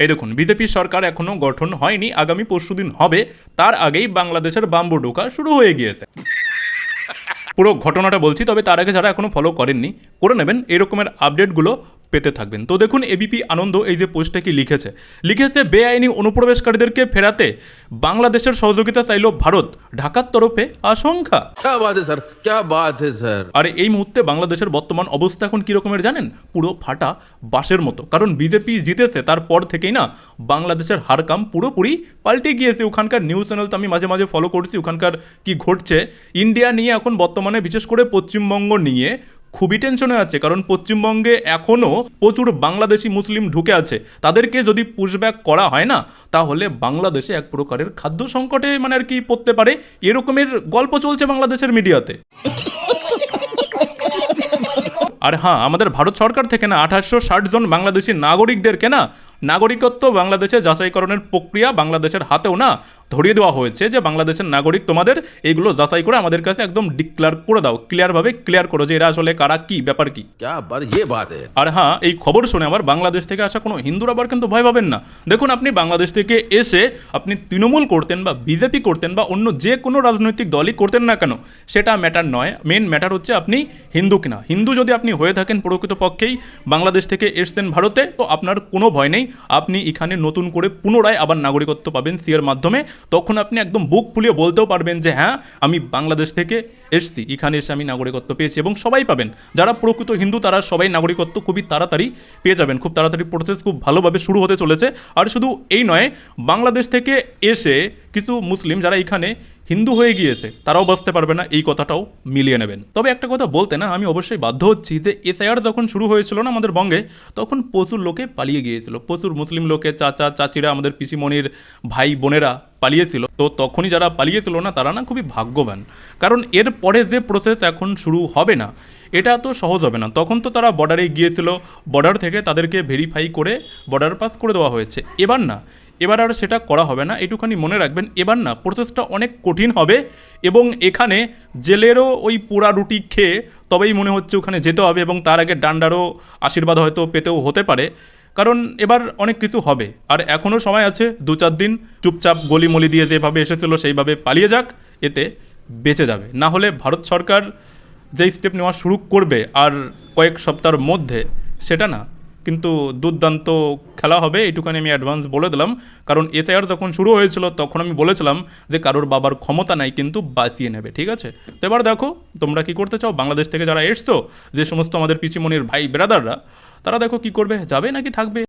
এই দেখুন, বিজেপির সরকার এখনো গঠন হয়নি, আগামী পরশুদিন হবে। তার আগেই বাংলাদেশের বাম্বু ঢোকা শুরু হয়ে গিয়েছে। পুরো ঘটনাটা বলছি, তবে তার আগে যারা এখনো ফলো করেননি করে নেবেন, এরকমের আপডেটগুলো পেতে থাকবেন। তো দেখুন, এবিপি আনন্দ এই যে পোস্টটা কি লিখেছে বেআইনি অনুপ্রবেশকারীদেরকে ফেরাতে বাংলাদেশের সহযোগিতা চাইল ভারত, ঢাকার তরফে আশঙ্কা। क्या बात है सर, क्या बात है सर। আর এই মুহূর্তে বাংলাদেশের বর্তমান অবস্থা এখন কী রকমের জানেন? পুরো ফাটা বাঁশের মতো। কারণ বিজেপি জিতেছে তারপর থেকেই না বাংলাদেশের হারকাম পুরোপুরি পাল্টে গিয়েছে। ওখানকার নিউজ চ্যানেল তো আমি মাঝে মাঝে ফলো করছি, ওখানকার কি ঘটছে ইন্ডিয়া নিয়ে এখন বর্তমানে, বিশেষ করে পশ্চিমবঙ্গ নিয়ে খুবই টেনশনে আছে। কারণ পশ্চিমবঙ্গে এখনও প্রচুর বাংলাদেশি মুসলিম ঢুকে আছে। তাদেরকে যদি পুশব্যাক করা হয় না, তাহলে বাংলাদেশে এক প্রকারের খাদ্য সংকটে মানে আর কি পড়তে পারে। এরকমের গল্প চলছে বাংলাদেশের মিডিয়াতে। আর হ্যাঁ, আমাদের ভারত সরকার থেকে না 1860 জন বাংলাদেশি নাগরিকদেরকে না নাগরিকত্ব বাংলাদেশে যাচাইকরণের প্রক্রিয়া বাংলাদেশের হাতেও না ধরিয়ে দেওয়া হয়েছে, যে বাংলাদেশের নাগরিক তোমাদের এইগুলো যাচাই করে আমাদের কাছে একদম ডিক্লেয়ার করে দাও, ক্লিয়ারভাবে ক্লিয়ার করো যে এরা আসলে কারা, কি ব্যাপার কি। क्या बात, ये बात है। আর হ্যাঁ, এই খবর শুনে আমার বাংলাদেশ থেকে আসা কোনো হিন্দুরা আবার কিন্তু ভয় পাবেন না। দেখুন, আপনি বাংলাদেশ থেকে এসে আপনি তৃণমূল করতেন বা বিজেপি করতেন বা অন্য যে কোনো রাজনৈতিক দলই করতেন না কেন, সেটা ম্যাটার নয়। মেন ম্যাটার হচ্ছে আপনি হিন্দু কিনা। হিন্দু যদি আপনি হয়ে থাকেন, প্রকৃতপক্ষেই বাংলাদেশ থেকে এসছেন ভারতে, তো আপনার কোনো ভয় নেই। আপনি এখানে নতুন করে পুনরায় আবার নাগরিকত্ব পাবেন সিএর মাধ্যমে। তখন আপনি একদম বুক ফুলিয়ে বলতেও পারবেন যে হ্যাঁ, আমি বাংলাদেশ থেকে এসছি, এখানে এসে আমি নাগরিকত্ব পেয়েছি। এবং সবাই পাবেন, যারা প্রকৃত হিন্দু তারা সবাই নাগরিকত্ব খুবই তাড়াতাড়ি পেয়ে যাবেন। খুব তাড়াতাড়ি প্রসেস খুব ভালোভাবে শুরু হতে চলেছে। আর শুধু এই নয়, বাংলাদেশ থেকে এসে কিছু মুসলিম যারা এখানে হিন্দু হয়ে গিয়েছে তারাও বাঁচতে পারবে না, এই কথাটাও মিলিয়ে নেবেন। তবে একটা কথা বলতে না আমি অবশ্যই বাধ্য হচ্ছি, যে এসআইআর যখন শুরু হয়েছিল না আমাদের বঙ্গে, তখন প্রচুর লোকে পালিয়ে গিয়েছিল। প্রচুর মুসলিম লোকে, চাচা চাচিরা, আমাদের পিসিমণির ভাই বোনেরা পালিয়েছিল। তো তখনই যারা পালিয়েছিল না তারা না খুবই ভাগ্যবান। কারণ এর পরে যে প্রসেস এখন শুরু হবে না, এটা তো সহজ হবে না। তখন তো তারা বর্ডারে গিয়েছিল, বর্ডার থেকে তাদেরকে ভেরিফাই করে বর্ডার পাস করে দেওয়া হয়েছে। এবার না, এবার আর সেটা করা হবে না, একটুখানি মনে রাখবেন। এবার না, প্রসেসটা অনেক কঠিন হবে এবং এখানে জেলেরও ওই পোড়া রুটি খেয়ে তবেই মনে হচ্ছে ওখানে যেতে হবে, এবং তার আগে ডান্ডারও আশীর্বাদ হয়তো পেতেও হতে পারে। কারণ এবার অনেক কিছু হবে, আর এখনও সময় আছে 2-4 দিন। চুপচাপ গলিমলি দিয়ে যেভাবে এসেছিল সেইভাবে পালিয়ে যাক, এতে বেঁচে যাবে। না হলে ভারত সরকার যেই স্টেপ নেওয়া শুরু করবে আর কয়েক সপ্তাহের মধ্যে, সেটা না কিন্তু দুর্দান্ত খেলা হবে, এইটুখানি আমি অ্যাডভান্স বলে দিলাম। কারণ এসআইআর যখন শুরু হয়েছিল তখন আমি বলেছিলাম যে কারোর বাবার ক্ষমতা নাই, কিন্তু বাঁচিয়ে নেবে, ঠিক আছে? তো এবার দেখো তোমরা কি করতে চাও। বাংলাদেশ থেকে যারা এসছো, যে সমস্ত আমাদের পিসিমণির ভাই ব্রাদাররা, তারা দেখো কি করবে, যাবে নাকি থাকবে।